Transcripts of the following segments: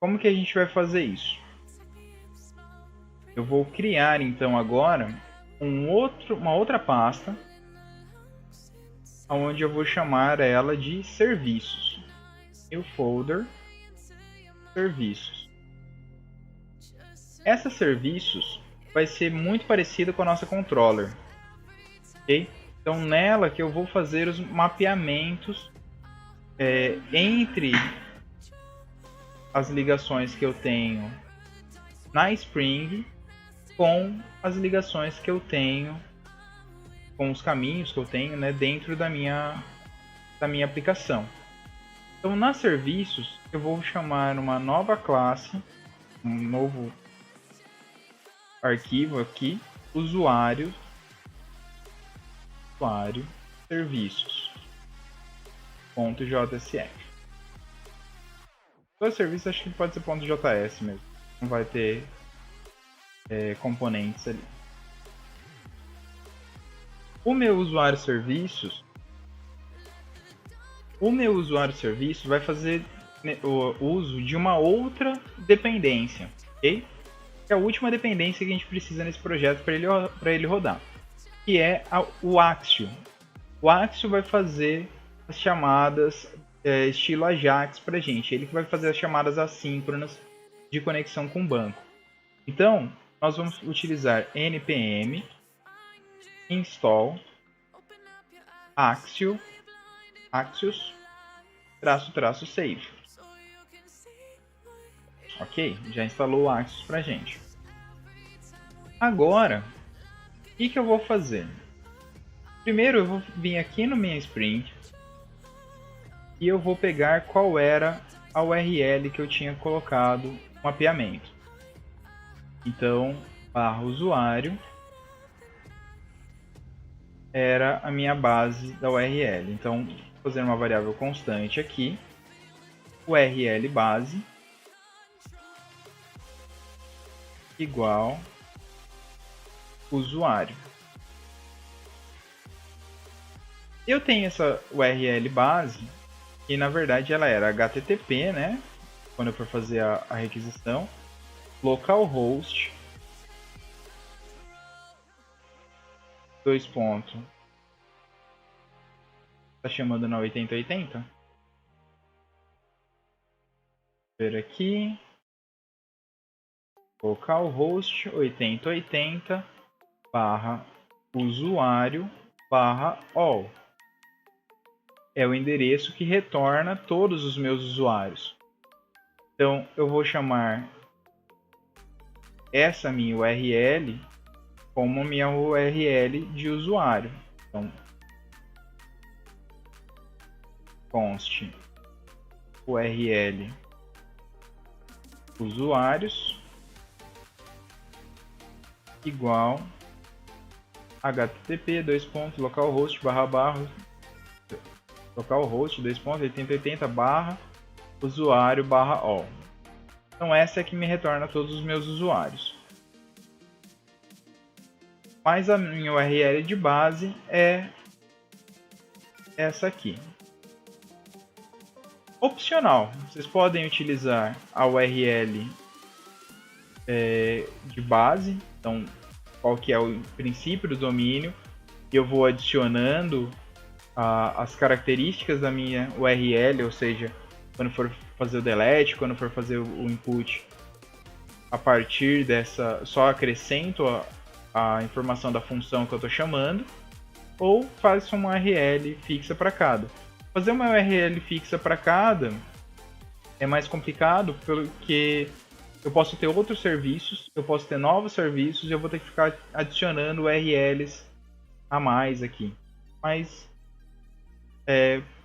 Como que a gente vai fazer isso? Eu vou criar então agora uma outra pasta, onde eu vou chamar ela de serviços. New folder, serviços. Essa serviços vai ser muito parecida com a nossa controller, ok? Então nela que eu vou fazer os mapeamentos entre as ligações que eu tenho na Spring com as ligações que eu tenho, com os caminhos que eu tenho, né, dentro da minha aplicação. Então, nas serviços, eu vou chamar uma nova classe, um novo arquivo aqui, usuário serviços.jsf. Todo serviço acho que pode ser .js mesmo, não vai ter componentes ali. O meu usuário serviços vai fazer o uso de uma outra dependência, ok? Que é a última dependência que a gente precisa nesse projeto para ele rodar, que é o Axio. O Axio vai fazer as chamadas estilo Ajax para a gente. Ele que vai fazer as chamadas assíncronas de conexão com o banco. Então, nós vamos utilizar npm install axios --save. Ok, já instalou o Axios para a gente. Agora, o que eu vou fazer? Primeiro eu vou vir aqui no main Spring e eu vou pegar qual era a URL que eu tinha colocado no mapeamento. Então, /usuário era a minha base da URL. Então, vou fazer uma variável constante aqui, URL base igual usuário. Eu tenho essa URL base e na verdade ela era HTTP, né? Quando eu for fazer a requisição, localhost 2 pontos. Tá chamando na 8080? Vou ver aqui. Localhost 8080 barra usuário barra all. É o endereço que retorna todos os meus usuários. Então eu vou chamar essa minha URL como minha URL de usuário. Então, const URL usuários igual http localhost localhost 8080 usuário all. Então essa é que me retorna todos os meus usuários. Mas a minha URL de base é essa aqui. Opcional, vocês podem utilizar a URL de base, então qual que é o princípio do domínio, e eu vou adicionando as características da minha URL, ou seja, quando for fazer o delete, quando for fazer o input, a partir dessa, só acrescento a informação da função que eu estou chamando, ou faço uma URL fixa para cada. Fazer uma URL fixa para cada é mais complicado porque eu posso ter outros serviços, eu posso ter novos serviços e eu vou ter que ficar adicionando URLs a mais aqui. Mas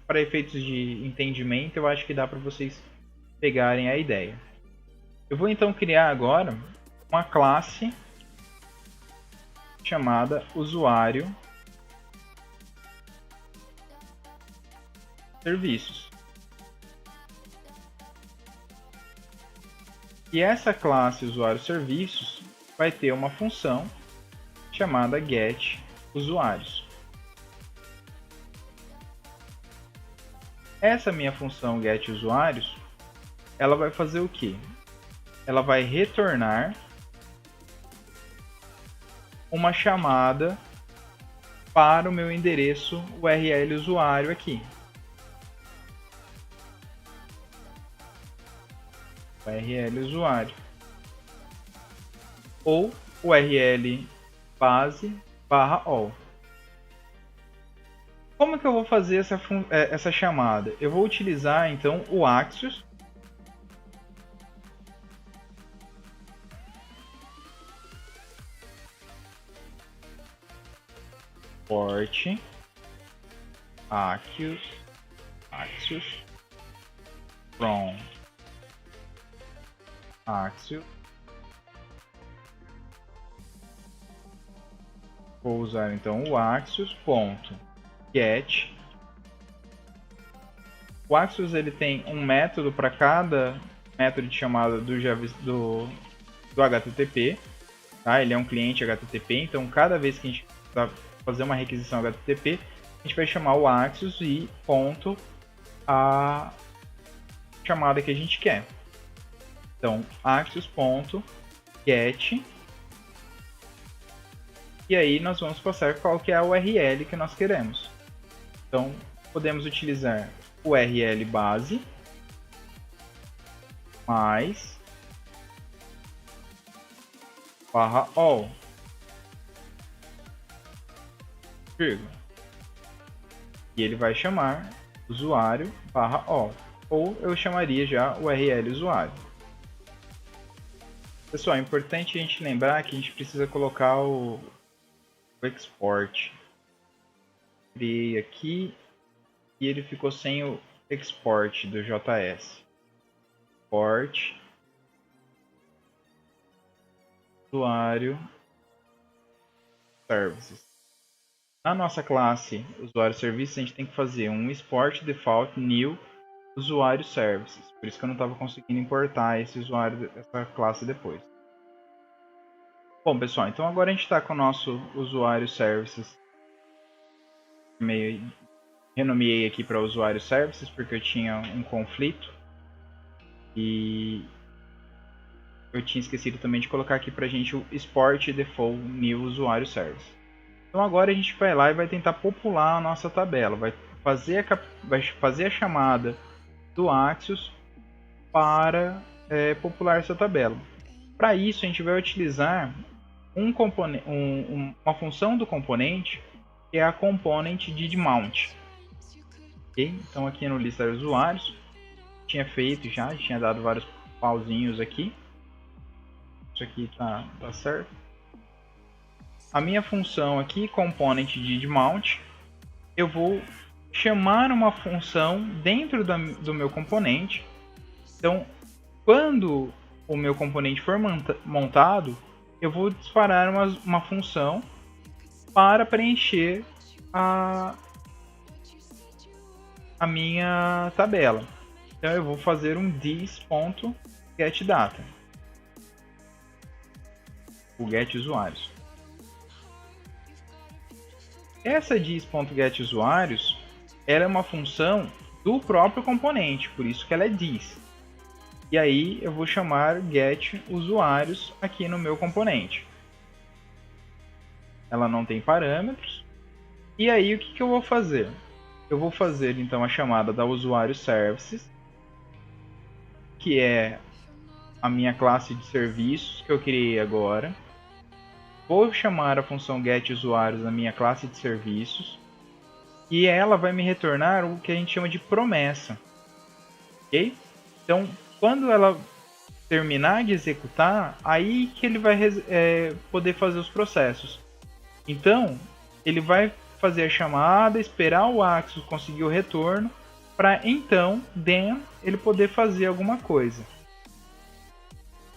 para efeitos de entendimento, eu acho que dá para vocês pegarem a ideia. Eu vou então criar agora uma classe chamada usuário serviços. E essa classe usuário serviços vai ter uma função chamada getUsuários. Essa minha função getUsuários ela vai fazer o quê? Ela vai retornar uma chamada para o meu endereço URL usuário aqui. URL usuário. Ou URL base /all. Como que eu vou fazer essa chamada? Eu vou utilizar então o Axios. Port Axios from Axios. Vou usar então o Axios.get. O Axios ele tem um método para cada método de chamada do HTTP. Tá? Ele é um cliente HTTP, então cada vez que a gente vai fazer uma requisição HTTP, a gente vai chamar o Axios e ponto a chamada que a gente quer. Então, Axios.get. E aí nós vamos passar qual que é a URL que nós queremos. Então, podemos utilizar URL base mais /all. E ele vai chamar usuário /all. Ou eu chamaria já URL usuário. Pessoal, é importante a gente lembrar que a gente precisa colocar o export. Criei aqui e ele ficou sem o export do JS. Export usuário services. Na nossa classe usuário services, a gente tem que fazer um export default new usuário services. Por isso que eu não estava conseguindo importar esse usuário dessa classe depois. Bom, pessoal, então agora a gente está com o nosso usuário services. Renomeei aqui para usuário services porque eu tinha um conflito. E eu tinha esquecido também de colocar aqui para a gente o export default new usuário service. Então agora a gente vai lá e vai tentar popular a nossa tabela. Vai fazer a chamada do Axios para popular essa tabela. Para isso a gente vai utilizar uma função do componente que é a component didMount. Okay? Então aqui no lista de usuários tinha feito já, tinha dado vários pauzinhos aqui. Isso aqui tá certo. A minha função aqui, component didMount, eu vou chamar uma função dentro do meu componente. Então, quando o meu componente for montado, eu vou disparar uma função para preencher a minha tabela. Então, eu vou fazer um this.getData, o get usuários. Essa this.getUsuários ela é uma função do próprio componente, por isso que ela é this. E aí eu vou chamar getUsuários aqui no meu componente. Ela não tem parâmetros. E aí o que eu vou fazer? Eu vou fazer então a chamada da usuário services, que é a minha classe de serviços que eu criei agora. Vou chamar a função getUsuários na minha classe de serviços e ela vai me retornar o que a gente chama de promessa. Ok? Então, quando ela terminar de executar, aí que ele vai poder fazer os processos. Então, ele vai fazer a chamada, esperar o Axios conseguir o retorno, para então, ele poder fazer alguma coisa.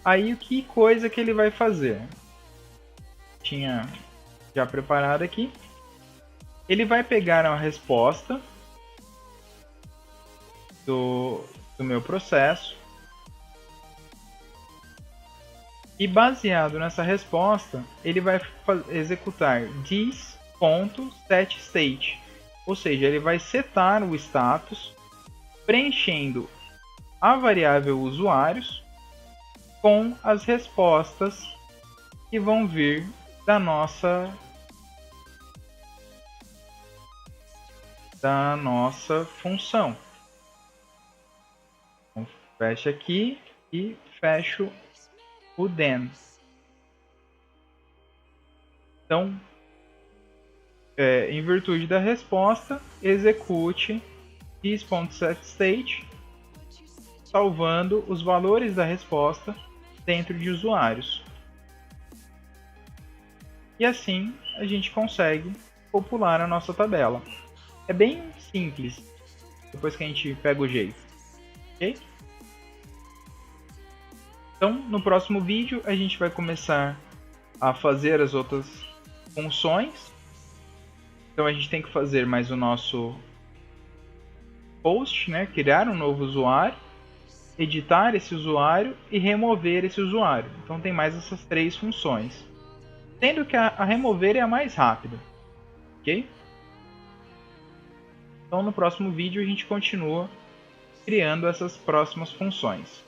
Aí, que coisa que ele vai fazer? Tinha já preparado aqui. Ele vai pegar a resposta do meu processo e, baseado nessa resposta, ele vai executar this.setState, ou seja, ele vai setar o status preenchendo a variável usuários com as respostas que vão vir da nossa função. Então, fecho aqui e fecho o then. Então, em virtude da resposta, execute this.setState, salvando os valores da resposta dentro de usuários. E assim a gente consegue popular a nossa tabela. É bem simples, depois que a gente pega o jeito. Ok? Então, no próximo vídeo, a gente vai começar a fazer as outras funções. Então, a gente tem que fazer mais o nosso post, né? Criar um novo usuário, editar esse usuário e remover esse usuário. Então, tem mais essas 3 funções. Sendo que a remover é a mais rápida. Ok? Então, no próximo vídeo, a gente continua criando essas próximas funções.